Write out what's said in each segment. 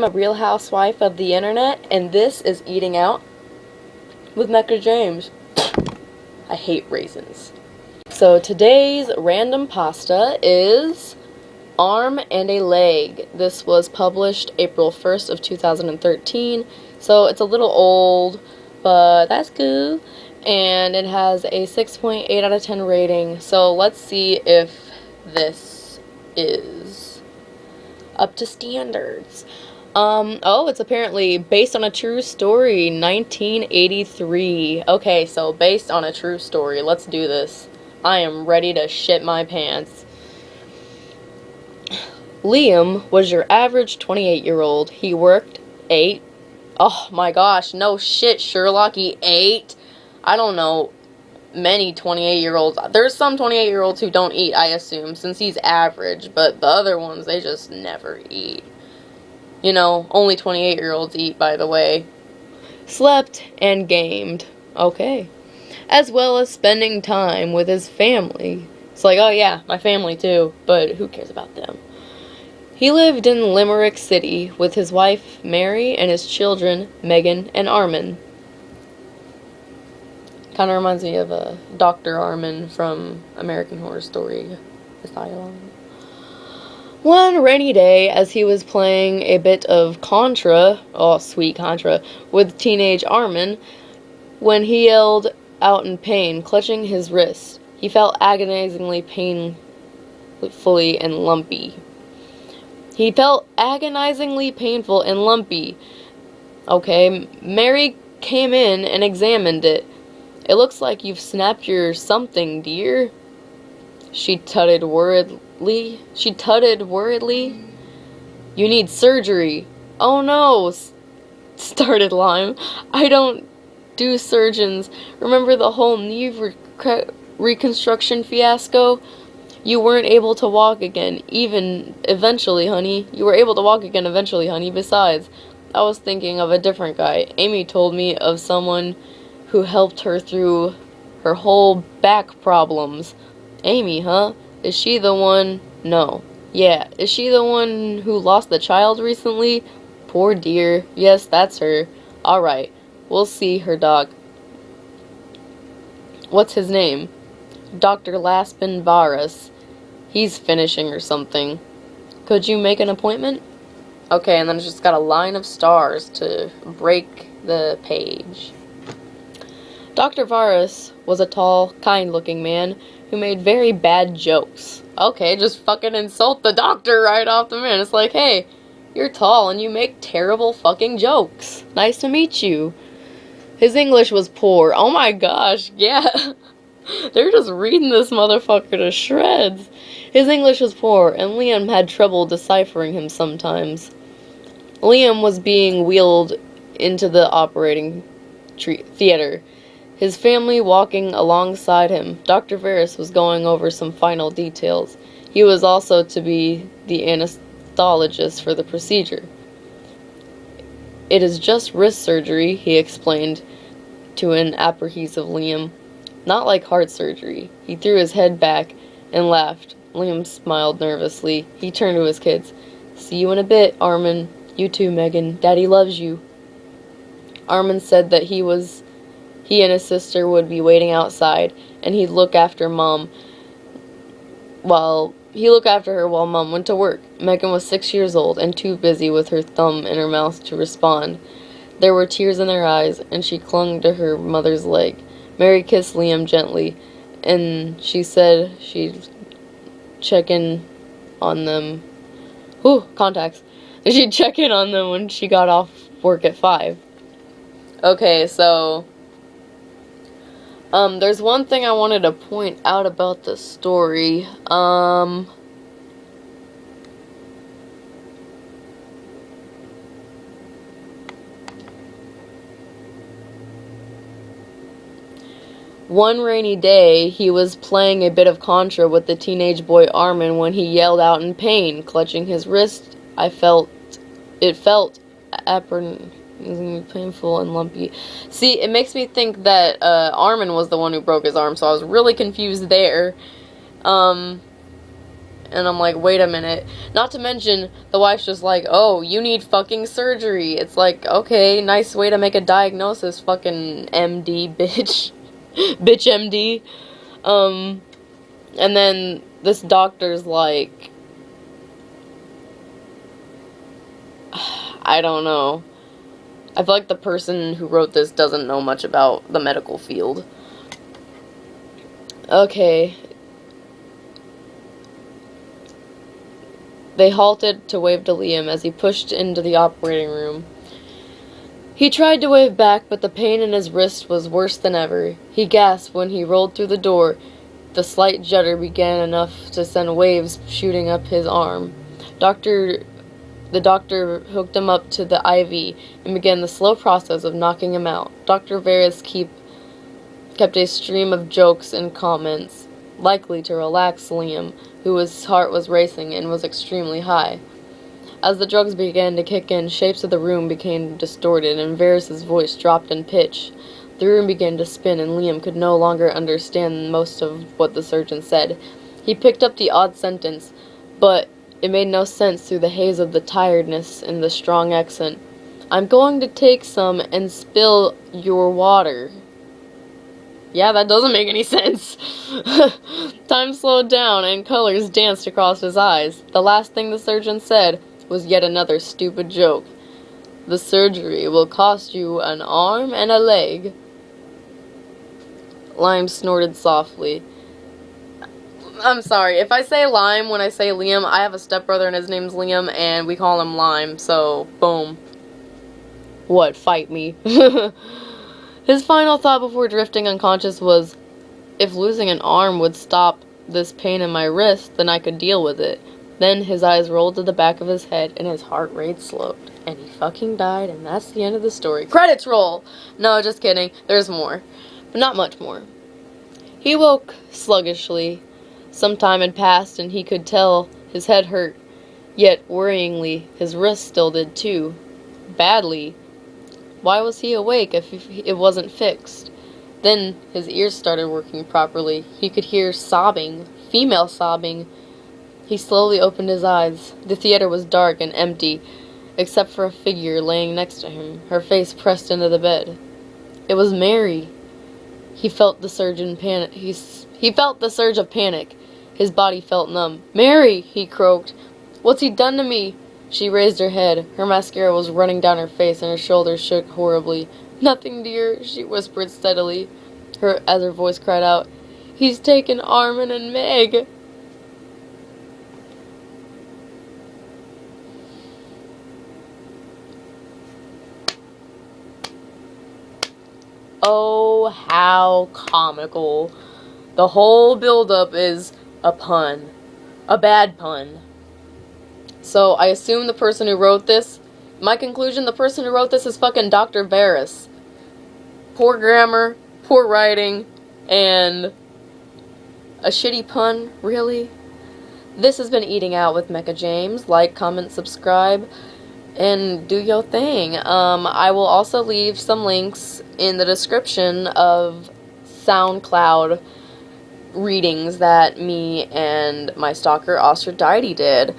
I'm a real housewife of the internet, and this is Eating Out with Mecca James. I hate raisins. So today's random pasta is arm and a leg. This was published April 1st of 2013, so it's a little old, but that's cool. And it has a 6.8 out of 10 rating, so let's see if this is up to standards. It's apparently based on a true story, 1983. Okay, so based on a true story. Let's do this. I am ready to shit my pants. Liam was your average 28-year-old. He worked 8. Oh my gosh, no shit, Sherlock, he ate. I don't know many 28-year-olds. There's some 28-year-olds who don't eat, I assume, since he's average, but the other ones, they just never eat. You know, only 28-year-olds eat, by the way. Slept and gamed. Okay. As well as spending time with his family. It's like, oh yeah, my family too, but who cares about them? He lived in Limerick City with his wife, Mary, and his children, Megan and Armin. Kind of reminds me of Dr. Armin from American Horror Story Asylum. One rainy day, as he was playing a bit of Contra, oh sweet Contra, with teenage Armin, when he yelled out in pain, clutching his wrist. He felt agonizingly painfully and lumpy. He felt agonizingly painful and lumpy. Okay, Mary came in and examined it. It looks like you've snapped your something, dear. She tutted worriedly. You need surgery. Oh no, started Lime. I don't do surgeons. Remember the whole knee reconstruction fiasco? You weren't able to walk again, eventually, honey. You were able to walk again eventually, honey. Besides, I was thinking of a different guy. Amy told me of someone who helped her through her whole back problems. Amy, huh? Is she the one? No. Yeah, is she the one who lost the child recently? Poor dear. Yes, that's her. Alright, we'll see her, Doc. What's his name? Dr. Laspin Varas. He's finishing or something. Could you make an appointment? Okay, and then it's just got a line of stars to break the page. Dr. Varas was a tall, kind-looking man who made very bad jokes. Okay, just fucking insult the doctor right off the man. It's like, hey, you're tall and you make terrible fucking jokes. Nice to meet you. His English was poor. Oh my gosh, yeah. They're just reading this motherfucker to shreds. His English was poor, and Liam had trouble deciphering him sometimes. Liam was being wheeled into the operating theater, his family walking alongside him. Dr. Varus was going over some final details. He was also to be the anesthetist for the procedure. It is just wrist surgery, he explained to an apprehensive Liam. Not like heart surgery. He threw his head back and laughed. Liam smiled nervously. He turned to his kids. See you in a bit, Armin. You too, Megan. Daddy loves you. Armin said that he and his sister would be waiting outside, and he'd look after her while Mom went to work. Megan was 6 years old and too busy with her thumb in her mouth to respond. There were tears in her eyes, and she clung to her mother's leg. Mary kissed Liam gently, and she said she'd check in on them. Contacts. She'd check in on them when she got off work at 5. Okay, so there's one thing I wanted to point out about the story. One rainy day, he was playing a bit of Contra with the teenage boy Armin when he yelled out in pain, clutching his wrist. It felt painful and lumpy. See, it makes me think that Armin was the one who broke his arm, so I was really confused there. And I'm like, wait a minute. Not to mention, the wife's just like, oh, you need fucking surgery. It's like, okay, nice way to make a diagnosis, fucking MD, bitch. Bitch MD. And then this doctor's like, I don't know. I feel like the person who wrote this doesn't know much about the medical field. Okay. They halted to wave to Liam as he pushed into the operating room. He tried to wave back, but the pain in his wrist was worse than ever. He gasped when he rolled through the door. The slight judder began enough to send waves shooting up his arm. The doctor hooked him up to the IV and began the slow process of knocking him out. Dr. Varys kept a stream of jokes and comments, likely to relax Liam, whose heart was racing and was extremely high. As the drugs began to kick in, shapes of the room became distorted, and Varys' voice dropped in pitch. The room began to spin, and Liam could no longer understand most of what the surgeon said. He picked up the odd sentence, but it made no sense through the haze of the tiredness and the strong accent. I'm going to take some and spill your water. Yeah, that doesn't make any sense. Time slowed down, and colors danced across his eyes. The last thing the surgeon said was yet another stupid joke. The surgery will cost you an arm and a leg. Lime snorted softly. I'm sorry, if I say Lime when I say Liam, I have a stepbrother and his name's Liam, and we call him Lime, so, boom. What, fight me? His final thought before drifting unconscious was, if losing an arm would stop this pain in my wrist, then I could deal with it. Then his eyes rolled to the back of his head, and his heart rate slowed. And he fucking died, and that's the end of the story. Credits roll! No, just kidding. There's more. But not much more. He woke sluggishly. Some time had passed, and he could tell his head hurt. Yet, worryingly, his wrist still did too. Badly. Why was he awake if it wasn't fixed? Then his ears started working properly. He could hear sobbing, female sobbing. He slowly opened his eyes. The theater was dark and empty, except for a figure laying next to him, her face pressed into the bed. It was Mary. He felt the surge of panic. His body felt numb. Mary, he croaked. What's he done to me? She raised her head. Her mascara was running down her face, and her shoulders shook horribly. Nothing, dear, she whispered steadily, as her voice cried out. He's taken Armin and Meg. Oh, how comical. The whole build-up is a pun. A bad pun. So, I assume the person who wrote this, my conclusion, the person who wrote this is fucking Dr. Varys. Poor grammar, poor writing, and a shitty pun, really? This has been Eating Out with Mecha James. Like, comment, subscribe, and do your thing. I will also leave some links in the description of SoundCloud readings that me and my stalker Aphrodite did.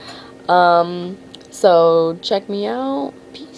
So check me out. Peace.